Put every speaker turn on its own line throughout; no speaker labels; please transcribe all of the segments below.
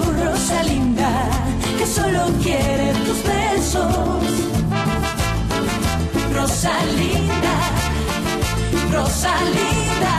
Rosalinda, que solo quiere tus besos. Rosalinda, Rosalinda.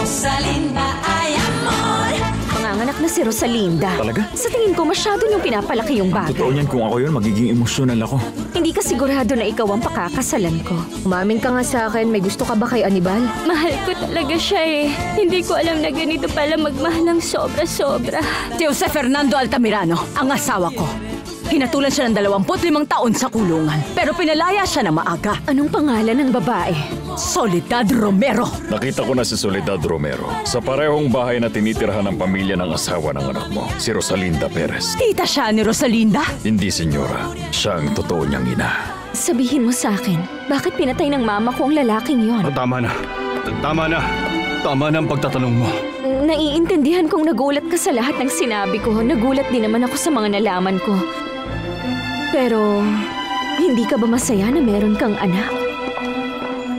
Rosalinda, ay amor.
Panganganak na si Rosalinda.
Talaga?
Sa tingin ko masyado niyong pinapalaki yung bagay.
Totoo niyan, kung ako yun, magiging emosyonal ako.
Hindi ka sigurado na ikaw ang pakakasalan ko.
Umamin ka nga sa akin, may gusto ka ba kay Anibal?
Mahal ko talaga siya eh. Hindi ko alam na ganito pala magmahal ng sobra-sobra.
Si Jose Fernando Altamirano, ang asawa ko. Hinatulan siya ng 25 taon sa kulungan, pero pinalaya siya na maaga.
Anong pangalan ng babae?
Soledad Romero.
Nakita ko na si Soledad Romero sa parehong bahay na tinitirhan ng pamilya ng asawa ng anak mo, si Rosalinda Perez.
Tita siya ni Rosalinda?
Hindi, senyora. Siya ang totoo niyang ina.
Sabihin mo sa akin, bakit pinatay ng mama ko ang lalaking yon?
Tama na. Tama na. Tama na ang pagtatanong mo.
Naiintindihan kong nagulat ka sa lahat ng sinabi ko. Nagulat din naman ako sa mga nalaman ko. Pero, hindi ka ba masaya na meron kang anak?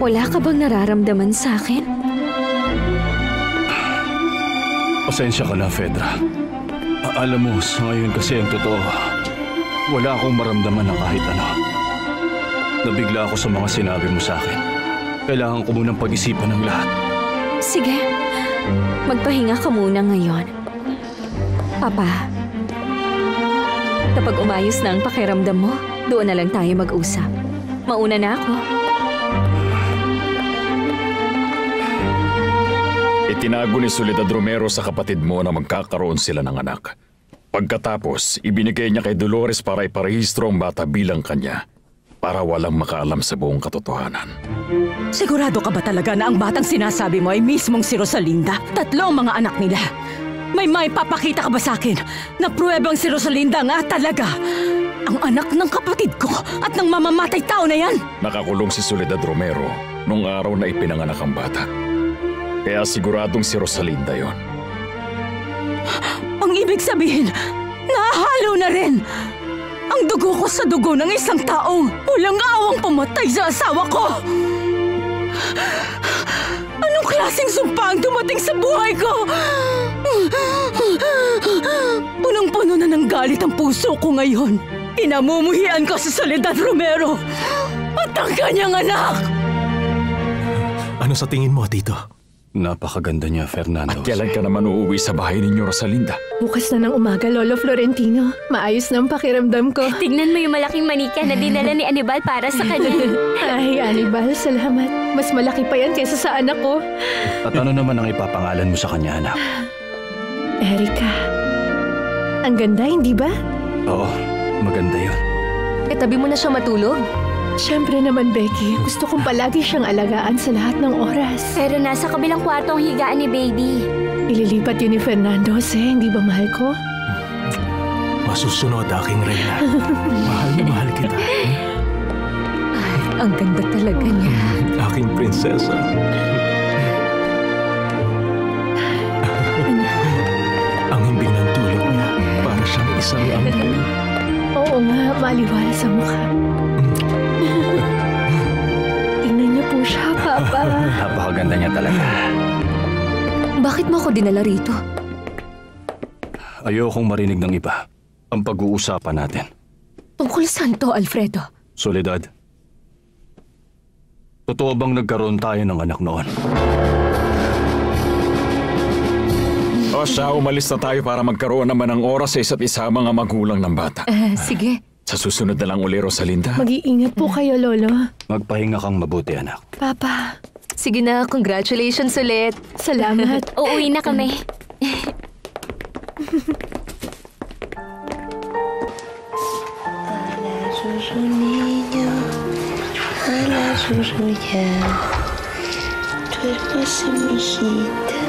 Wala ka bang nararamdaman sa akin?
Pasensya ka na, Fedra. Alam mo, sa ngayon kasi ang totoo, wala akong maramdaman na kahit ano. Nabigla ako sa mga sinabi mo sa akin. Kailangan ko munang pag-isipan ng lahat.
Sige, magpahinga ka muna ngayon. Papa, kapag umayos na ang pakiramdam mo, doon na lang tayo mag-usap. Mauna na ako.
Itinago ni Soledad Romero sa kapatid mo na magkakaroon sila ng anak. Pagkatapos, ibinigay niya kay Dolores para iparehistro ang bata bilang kanya, para walang makaalam sa buong katotohanan.
Sigurado ka ba talaga na ang batang sinasabi mo ay mismong si Rosalinda? 3 mga anak nila. May papakita ka ba sa akin na pruwebang si Rosalinda nga talaga ang anak ng kapatid ko at ng mamamatay tao na yan?
Nakakulong si Soledad Romero nung araw na ipinanganak ang bata. Kaya siguradong si Rosalinda yon.
Ang ibig sabihin, nahalo na rin ang dugo ko sa dugo ng isang taong walang awang pumatay sa asawa ko! Anong klaseng sumpa ang dumating sa buhay ko? Punong-puno na ng galit ang puso ko ngayon. Pinamumuhian ko si Soledad Romero at ang kanyang anak!
Ano sa tingin mo, Tito?
Napakaganda niya, Fernando.
At kailan ka naman uuwi sa bahay ninyo, Rosalinda?
Bukas na ng umaga, Lolo Florentino. Maayos na ang pakiramdam ko.
Tignan mo yung malaking manika na dinala ni Anibal para sa kanya.
Ay, Anibal, salamat. Mas malaki pa yan kaysa sa anak ko.
At ano naman ang ipapangalan mo sa kanya, anak?
Erika. Ang ganda, hindi ba?
Oo, maganda yun.
Tabi mo na siya matulog? Siyempre naman, Becky. Gusto kong palagi siyang alagaan sa lahat ng oras.
Pero nasa kabilang kwarto ang higaan ni Baby.
Ililipat yun ni Fernando, hindi ba mahal ko?
Masusunod, aking reyna. Mahal na mahal kita.
Ay, ang ganda talaga niya.
Aking prinsesa. Ang himbing ng tulog niya, para siyang isang anghel.
Oo nga, maliwala sa mukha. Tingnan niyo po siya, Papa.
Napakaganda niya talaga.
Bakit mo ako dinala rito?
Ayokong marinig ng iba ang pag-uusapan natin.
Tungkol saan to, Alfredo?
Soledad, totoo bang nagkaroon tayo ng anak noon?
O siya, umalis na tayo para magkaroon naman ng oras sa isa't isa mga magulang ng bata.
Sige.
Sa susunod na lang uli, Rosalinda.
Mag-iingat po kayo, Lolo.
Magpahinga kang mabuti, anak.
Papa.
Sige na, congratulations ulit.
Salamat.
Uuwi na kami.
Susu niño, ala susu ya, duérmase mijita,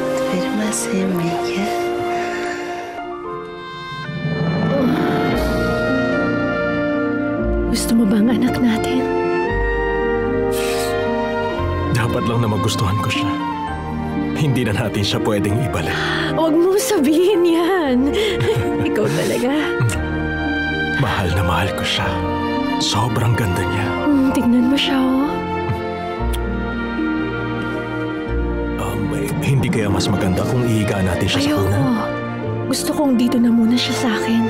duérmase ya.
Gusto mo bang anak natin?
Dapat lang na magustuhan ko siya. Hindi na natin siya pwedeng ibalik.
Huwag mo sabihin yan. Ikaw talaga.
Mahal na mahal ko siya. Sobrang ganda niya.
Tignan mo siya, oh.
Hindi kaya mas maganda kung ihiga natin siya sa
Ayoko.
kunan?
Gusto kong dito na muna siya sa akin.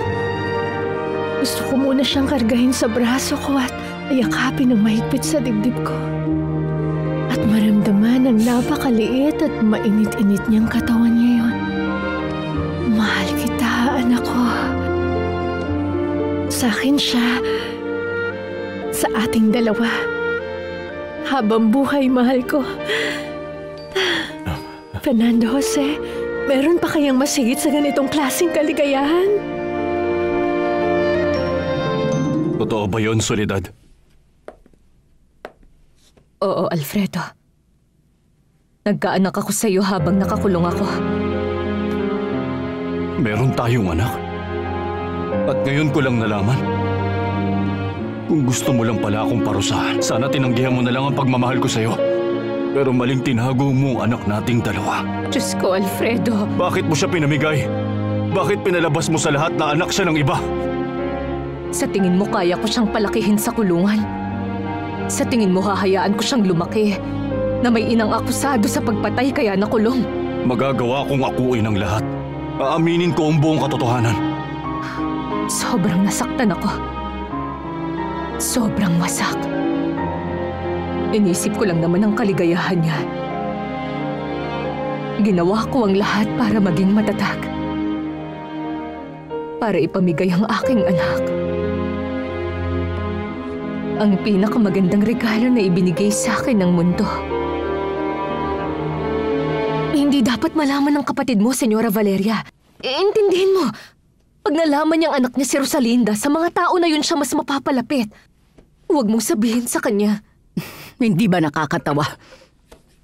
Gusto ko muna siyang kargahin sa braso ko at yakapin ng mahigpit sa dibdib ko. At maramdaman ang napakaliit at mainit-init niyang katawan ngayon. Mahal kita, anak ko. Sa akin siya. Sa ating dalawa. Habang buhay, mahal ko. Fernando Jose, meron pa kayang masigit sa ganitong klaseng kaligayahan?
Totoo ba yun, Soledad?
Oo, Alfredo. Nagkaanak ako sa iyo habang nakakulong ako.
Meron tayong anak. At ngayon ko lang nalaman. Kung gusto mo lang pala akong parusahan, sana tinanggihan mo na lang ang pagmamahal ko sa iyo. Pero maling tinago mo ang anak nating dalawa.
Diyos ko, Alfredo.
Bakit mo siya pinamigay? Bakit pinalabas mo sa lahat na anak siya ng iba?
Sa tingin mo kaya ko siyang palakihin sa kulungan? Sa tingin mo hahayaan ko siyang lumaki na may inang akusado sa pagpatay kaya nakulong?
Magagawa kong akuin ang lahat. Aaminin ko ang buong katotohanan.
Sobrang nasaktan ako. Sobrang wasak. Inisip ko lang naman ang kaligayahan niya. Ginawa ko ang lahat para maging matatag. Para ipamigay ang aking anak. Ang pinakamagandang regalo na ibinigay sa akin ng mundo. Hindi dapat malaman ng kapatid mo, Senyora Valeria. Intindihin mo. Pag nalaman niyang anak niya si Rosalinda, sa mga tao na yun siya mas mapapalapit. Huwag mong sabihin sa kanya.
Hindi ba nakakatawa?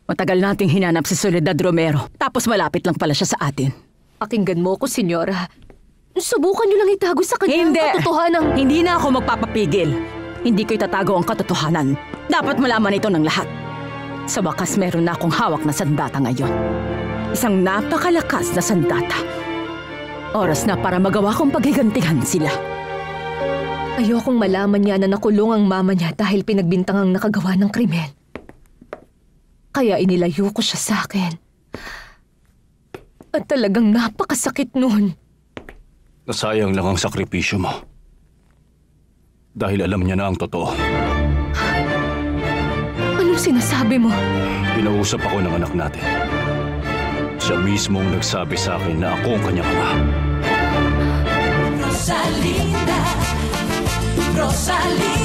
Matagal nating hinanap si Soledad Romero, tapos malapit lang pala siya sa atin.
Pakinggan mo ko, Senyora. Subukan niyo lang itago sa kanya ang katotohanan.
Hindi na ako magpapapigil. Hindi ko itatago ang katotohanan. Dapat malaman ito ng lahat. Sa wakas, meron na akong hawak na sandata ngayon. Isang napakalakas na sandata. Oras na para magawa kong paghigantihan sila.
Ayokong malaman niya na nakulong ang mama niya dahil pinagbintangang nakagawa ng krimen. Kaya inilayo ko siya sa akin. At talagang napakasakit nun.
Nasayang lang ang sakripisyo mo. Dahil alam niya na ang totoo.
Anong sinasabi mo?
Pinausap ako ng anak natin. Siya mismong nagsabi sa akin na ako ang kanyang ama.
Rosalinda, Rosalinda.